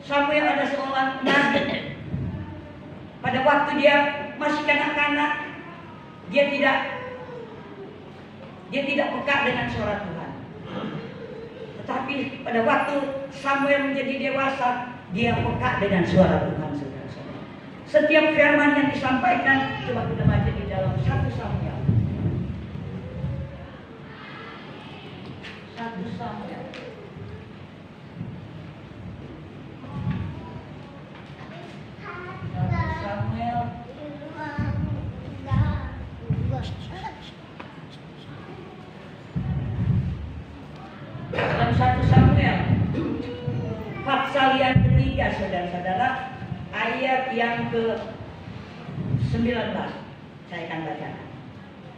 Samuel ada seorang nabi. Pada waktu dia masih kanak-kanak, dia tidak peka dengan suara Tuhan. Tetapi pada waktu Samuel menjadi dewasa, dia peka dengan suara Tuhan, saudara-saudara. Setiap firman yang disampaikan, coba kita baca di dalam 1 Samuel. 1 Samuel. Dalam 1 Samuel pasal yang ketiga, saudara-saudara, ayat yang ke-19 saya akan bacakan.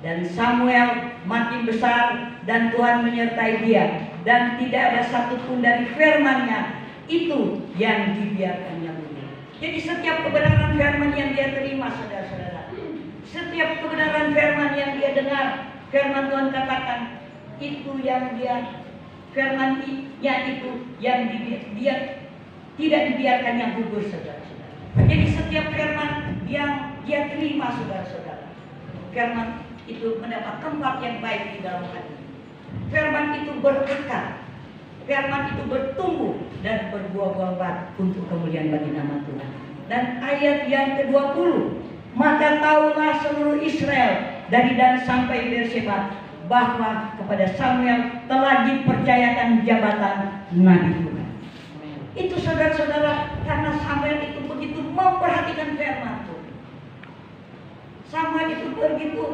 Dan Samuel makin besar dan Tuhan menyertai dia, dan tidak ada satupun dari firman-Nya itu yang dibiarkannya mundur. Jadi setiap kebenaran firman yang dia terima, saudara-saudara, setiap kebenaran firman yang dia dengar, firman Tuhan katakan, itu yang dia firman-Nya itu yang dia tidak dibiarkan yang gugur, saudara-saudara. Jadi setiap firman yang dia terima, saudara-saudara, firman itu mendapat tempat yang baik di dalam hati. Firman itu berkekal, firman itu bertumbuh dan berbuah-buah lebat untuk kemuliaan bagi nama Tuhan. Dan ayat yang ke-20, maka tahulah seluruh Israel dari Dan sampai Beersheba bahwa kepada Samuel telah dipercayakan jabatan Nabi Tuhan. Itu saudara-saudara, karena Samuel itu begitu memperhatikan firman Tuhan. Samuel itu begitu,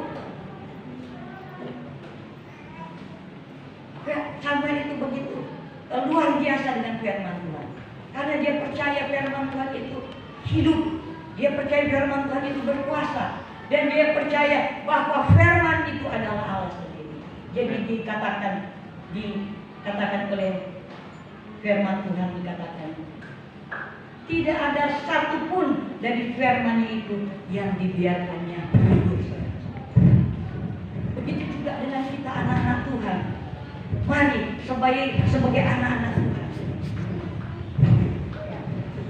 Samuel itu begitu luar biasa dengan firman Tuhan. Karena dia percaya firman Tuhan itu hidup, dia percaya firman Tuhan itu berkuasa, dan dia percaya bahwa firman itu adalah Allah sendiri. Jadi dikatakan oleh firman Tuhan, dikatakan tidak ada satupun dari firman itu yang dibiarkannya gugur. Begitu juga dengan kita anak-anak Tuhan. Mari sebagai anak-anak Tuhan,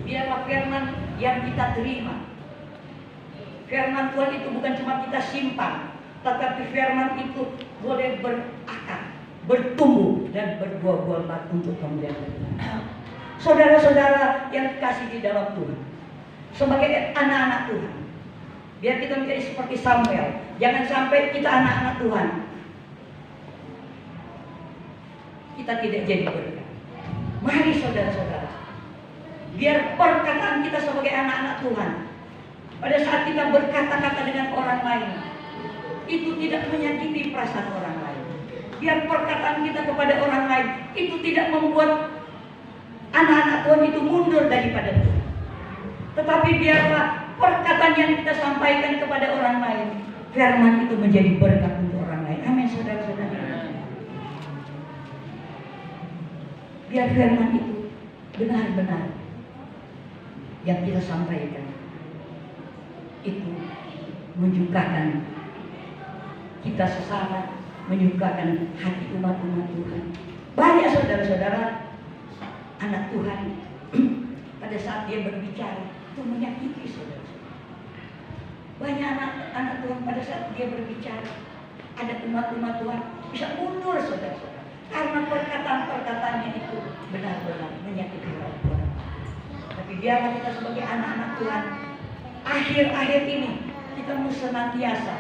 biarlah firman yang kita terima, firman Tuhan itu bukan cuma kita simpan, tetapi firman itu boleh berakar, bertumbuh dan berbuah-buah lebat untuk kemuliaan Tuhan. Saudara-saudara yang dikasih di dalam Tuhan, sebagai anak-anak Tuhan, biar kita menjadi seperti Samuel. Jangan sampai kita anak-anak Tuhan, kita tidak jadi berkat. Mari saudara-saudara, biar perkataan kita sebagai anak-anak Tuhan, pada saat kita berkata-kata dengan orang lain, itu tidak menyakiti perasaan orang lain. Biar perkataan kita kepada orang lain itu tidak membuat anak-anak Tuhan itu mundur daripada Tuhan. Tetapi biarlah perkataan yang kita sampaikan kepada orang lain, firman itu menjadi berkat untuk orang lain. Amin, saudara-saudara. Biar firman itu benar-benar yang kita sampaikan itu menyukakan kita sesama, menyukakan hati umat-umat Tuhan. Banyak saudara-saudara anak Tuhan pada saat dia berbicara itu menyakiti saudara-saudara. Banyak anak Tuhan pada saat dia berbicara, ada umat-umat Tuhan bisa mundur saudara-saudara, karena perkataan-perkataannya itu benar-benar menyakiti orang. Tapi biarlah kita sebagai anak-anak Tuhan, akhir-akhir ini kita mesti senantiasa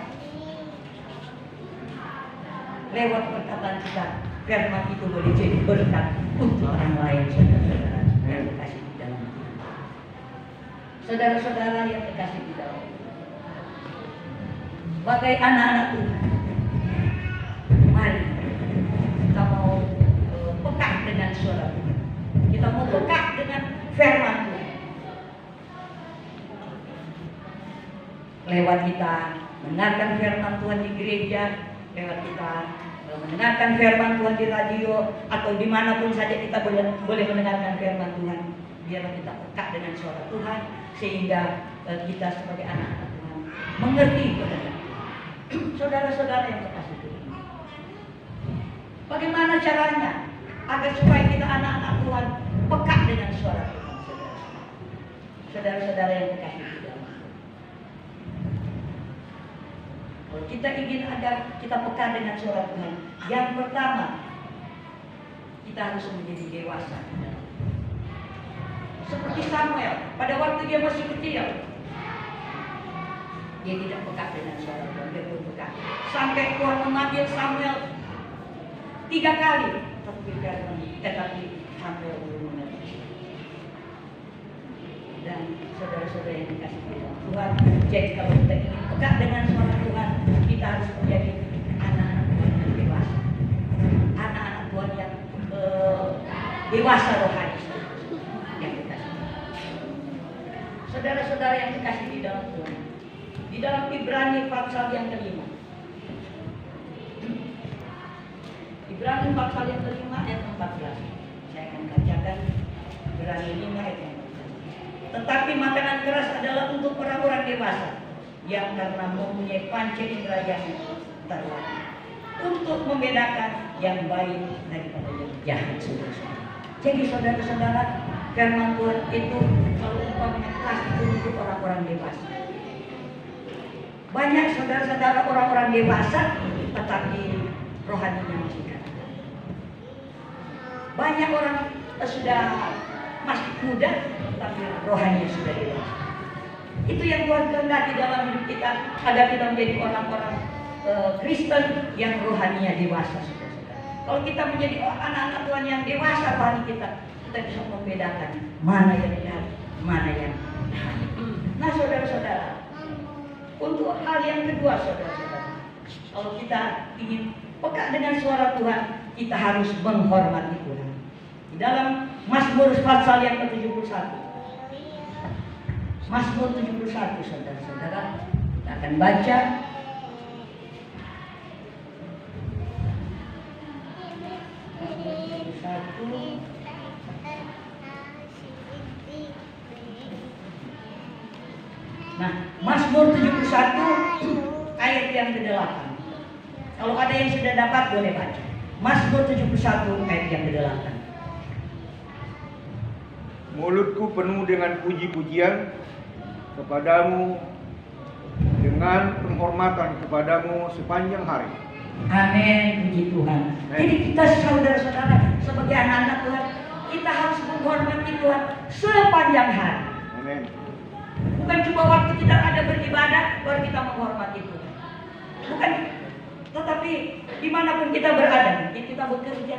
lewat perkataan kita, firman itu boleh jadi berkat untuk orang lain, saudara-saudara yang dikasih di dalam Tuhan. Saudara-saudara yang dikasih di dalam Tuhan, sebagai anak-anak Tuhan, mari kita mau peka dengan suara Tuhan. Kita mau peka dengan firman Tuhan. Lewat kita mendengarkan firman Tuhan di gereja, lewat kita mendengarkan firman Tuhan di radio, atau dimanapun saja kita boleh mendengarkan firman Tuhan. Biarlah kita peka dengan suara Tuhan, sehingga kita sebagai anak-anak Tuhan mengerti kebenaran. Saudara-saudara yang terkasih Tuhan, bagaimana caranya agar supaya kita anak-anak Tuhan peka dengan suara Tuhan, saudara? ingin agar kita peka dengan suara Tuhan? Yang pertama, kita harus menjadi dewasa. Seperti Samuel, pada waktu dia masih kecil, dia tidak peka dengan suara Tuhan, dia pun peka. Sampai Tuhan memanggil Samuel 3 kali, tetapi Samuel belum mengerti. Dan saudara-saudara yang dikasih Tuhan, jadi kalau kita ingin peka dengan suara Tuhan, kita harus menjadi anak-anak Tuhan yang dewasa, anak-anak Tuhan yang dewasa rohani. Yang dikasih, saudara-saudara yang dikasih di dalam Tuhan, di dalam Ibrani pasal yang kelima, Ibrani pasal yang kelima ayat 14, saya akan bacakan Ibrani 5 ayat 14. Tetapi makanan keras adalah untuk orang-orang dewasa yang karena mempunyai panca indera yang terlatih untuk membedakan yang baik daripada yang jahat. Jadi saudara-saudara, firman Tuhan itu kalau umpamanya keras itu untuk orang-orang dewasa. Banyak saudara-saudara orang-orang dewasa tetapi rohaninya masih kanak. Banyak orang sudah masih muda tapi rohaninya sudah dewasa. Itu yang Tuhan kehendaki dalam hidup kita, agar kita menjadi orang-orang Kristen yang rohaninya dewasa. Kalau kita menjadi anak-anak Tuhan yang dewasa rohani kita bisa membedakan mana yang jahat, mana yang baik. Nah saudara-saudara, untuk hal yang kedua saudara-saudara, kalau kita ingin peka dengan suara Tuhan, kita harus menghormati Tuhan. Di dalam Mazmur pasal yang ke-71, Mazmur 71 saudara-saudara, kita akan baca Nah, Mazmur 71 ayat yang ke-8. Kalau ada yang sudah dapat boleh baca. Mazmur 71 ayat yang ke-8. Mulutku penuh dengan puji-pujian kepadamu, dengan penghormatan kepadamu sepanjang hari. Amin, puji Tuhan. Jadi kita saudara-saudara sebagai anak-anak Tuhan, kita harus menghormati Tuhan sepanjang hari. Amin. Bukan cuma waktu kita ada beribadah baru kita menghormati Tuhan. Bukan, tetapi dimanapun kita berada, mungkin kita bekerja,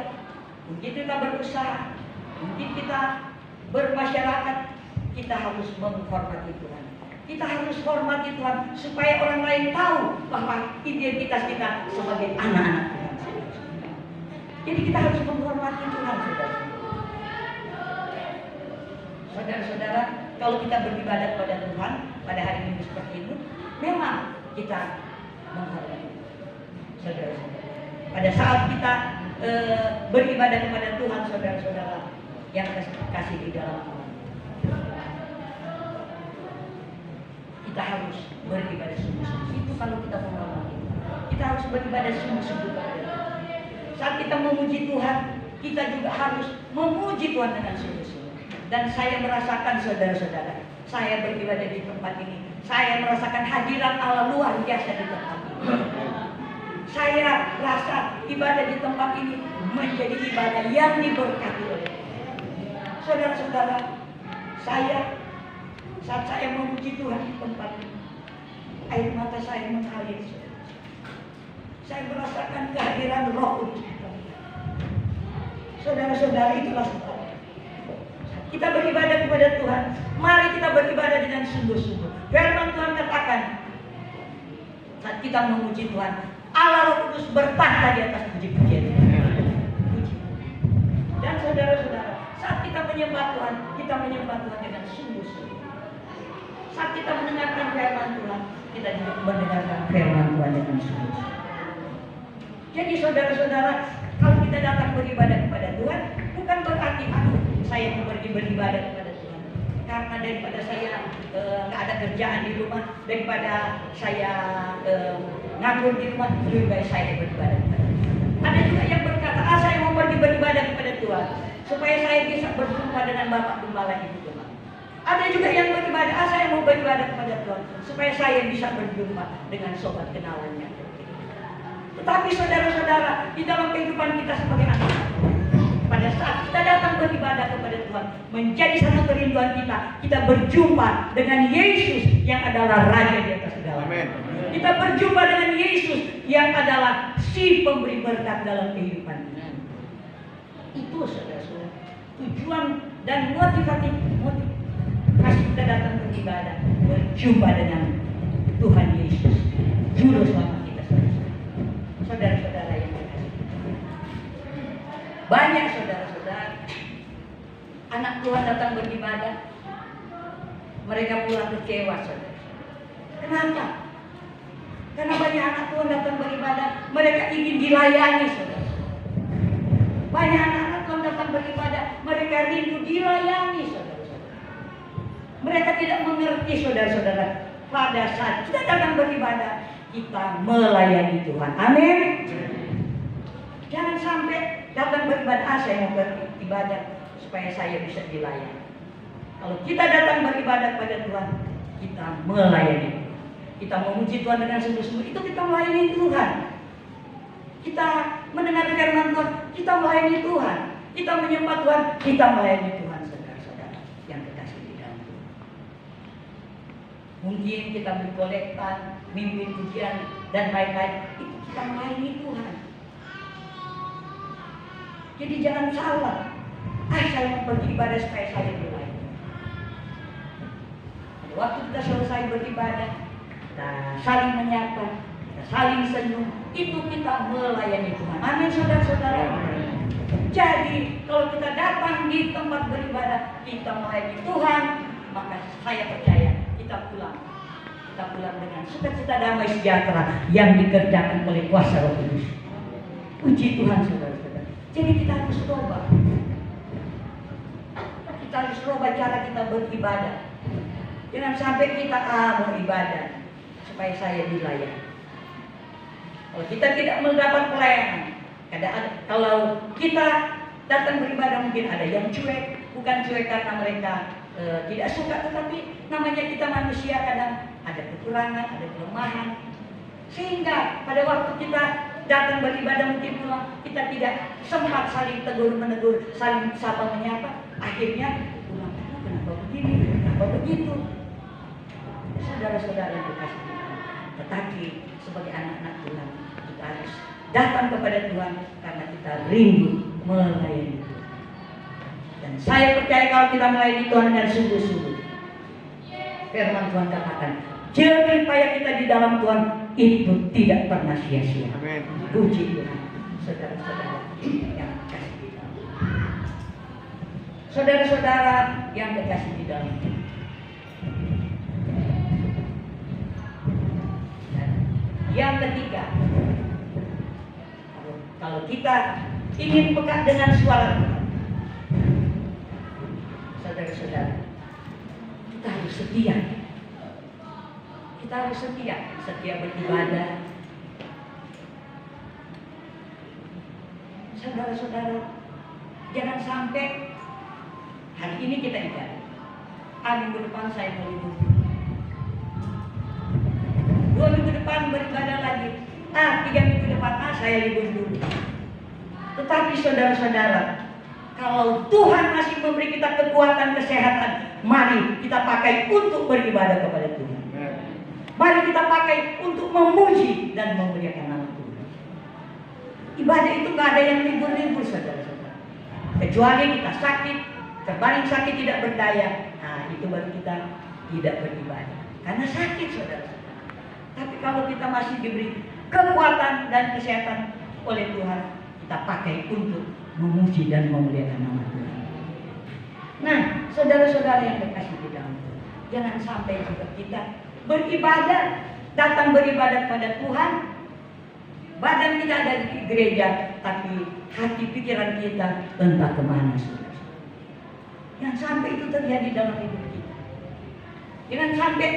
mungkin kita berusaha, mungkin kita bermasyarakat, kita harus menghormati Tuhan. Kita harus hormati Tuhan supaya orang lain tahu bahwa identitas kita sebagai anak-anak Tuhan. Jadi kita harus menghormati Tuhan, saudara-saudara. Kalau kita beribadah kepada Tuhan pada hari Minggu seperti ini, memang kita menghormati saudara-saudara. Pada saat kita beribadah kepada Tuhan, saudara-saudara yang kasih di dalam Tuhan, kita harus beribadah sungguh-sungguh. Itu kalau kita menghormati, kita harus beribadah sungguh-sungguh kepada Tuhan. Saat kita memuji Tuhan, kita juga harus memuji Tuhan dengan sungguh-sungguh. Dan saya merasakan saudara-saudara, saya beribadah di tempat ini, saya merasakan hadirat Allah luar biasa di tempat ini. Saya rasa ibadah di tempat ini menjadi ibadah yang diberkati oleh Tuhan. Saudara-saudara, saat saya memuji Tuhan di tempat ini, air mata saya mengalir. Saya merasakan kehadiran Roh Kudus. Saudara-saudara, itulah sebabnya kita beribadah kepada Tuhan. Mari kita beribadah dengan sungguh-sungguh. Firman Tuhan katakan, saat kita memuji Tuhan, Allah Roh Kudus bertahta di atas puji-pujian. Dan saudara-saudara, saat kita menyembah Tuhan, kita menyembah Tuhan dengan sungguh-sungguh. Saat kita mendengarkan firman Tuhan, kita juga mendengarkan firman Tuhan dengan sungguh-sungguh. Jadi saudara-saudara, kalau kita datang beribadah kepada Tuhan, bukan berarti saya mau pergi beribadah kepada Tuhan karena daripada saya nggak ada kerjaan di rumah, daripada saya nganggur di rumah, lebih baik saya beribadah kepada Tuhan. Ada juga yang berkata, saya mau pergi beribadah kepada Tuhan supaya saya bisa berjumpa dengan Bapak Gembala Ibu Gembala. Ada juga yang beribadah, saya mau beribadah kepada Tuhan supaya saya bisa berjumpa dengan sobat kenalannya. Tetapi saudara-saudara, di dalam kehidupan kita sebagai anak, pada saat kita datang beribadah kepada Tuhan, menjadi satu kerinduan kita, kita berjumpa dengan Yesus yang adalah Raja di atas segala. Amin. Kita berjumpa dengan Yesus yang adalah si pemberi berkat dalam kehidupan kita. Itu saudara-saudara, tujuan dan motivasi kita datang beribadah, berjumpa dengan Tuhan Yesus, Juru Selamat kita, saudara-saudara yang terkasih. Banyak saudara-saudara, anak Tuhan datang beribadah, mereka pulang kecewa, saudara. Kenapa? Karena banyak anak Tuhan datang beribadah, mereka ingin dilayani, saudara. Banyak anak Tuhan datang beribadah, mereka rindu dilayani, saudara. Mereka tidak mengerti, saudara-saudara, pada saat kita datang beribadah, kita melayani Tuhan. Amin. Jangan sampai datang beribadah, saya mau beribadah supaya saya bisa dilayani. Kalau kita datang beribadah pada Tuhan, kita melayani Tuhan. Kita memuji Tuhan dengan sungguh-sungguh, itu kita melayani Tuhan. Kita mendengar firman Tuhan, kita melayani Tuhan. Kita menyembah Tuhan, kita melayani Tuhan, saudara-saudara yang terkasih di dalam Tuhan. Mungkin kita berkolektan, mimpin pujian dan lain-lain, itu kita melayani Tuhan. Jadi jangan salah. Saya mau pergi ibadah supaya saya dilayani. Waktu kita selesai beribadah, kita saling menyapa, kita saling senyum, itu kita melayani Tuhan. Amin, saudara-saudara. Jadi kalau kita datang di tempat beribadah, kita melayani Tuhan, maka saya percaya kita pulang dengan sukacita, damai, sejahtera yang dikerjakan oleh kuasa Roh Kudus. Puji Tuhan, saudara-saudara. Jadi kita harus coba. Kita harus coba cara kita beribadah. Jangan sampai kita mau ibadah supaya saya dilayani. Kalau kita tidak mendapat pelayanan, kalau kita datang beribadah mungkin ada yang cuek, bukan cuek karena mereka tidak suka, tetapi namanya kita manusia, kadang ada kekurangan, ada kelemahan, sehingga pada waktu kita datang beribadah mungkin pulang, kita tidak sempat saling tegur menegur, saling sapa menyapa, akhirnya pulang, kenapa begini, kenapa begitu. Saudara-saudara yang dikasih Tuhan, tetapi sebagai anak-anak Tuhan, kita harus datang kepada Tuhan karena kita rindu melayani Tuhan. Dan saya percaya kalau kita melayani Tuhan dengan sungguh-sungguh, firman Tuhan katakan, jerih payah kita di dalam Tuhan itu tidak pernah sia-sia. Amin. Puji Tuhan, saudara-saudara yang kekasih di dalam Tuhan. Saudara-saudara yang kekasih di dalam Tuhan. Yang ketiga, kalau kita ingin peka dengan suara Tuhan, saudara-saudara, kita harus setia. Kita harus setia beribadah. Saudara-saudara, jangan sampai hari ini kita ibadah, minggu depan saya mau libur, 2 minggu depan beribadah lagi, 3 minggu depan saya libur dulu. Tetapi saudara-saudara, kalau Tuhan masih memberi kita kekuatan, kesehatan, mari kita pakai untuk beribadah kepada Tuhan. Mari kita pakai untuk memuji dan memuliakan nama Tuhan. Ibadah itu gak ada yang libur-libur, saudara-saudara. Kecuali kita sakit, terbaring sakit tidak berdaya, itu baru kita tidak beribadah karena sakit, saudara-saudara. Tapi kalau kita masih diberi kekuatan dan kesehatan oleh Tuhan, kita pakai untuk memuji dan memuliakan nama Tuhan. Nah, saudara-saudara yang terkasih di dalam Tuhan, jangan sampai juga kita beribadah, datang beribadah pada Tuhan, badan kita ada di gereja, tapi hati pikiran kita entah kemana, saudara. Jangan sampai itu terjadi dalam hidup kita. Jangan sampai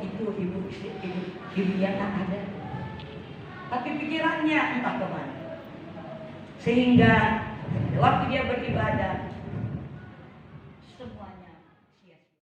itu ibu yang tak ada, tapi pikirannya entah kemana, sehingga waktu dia beribadah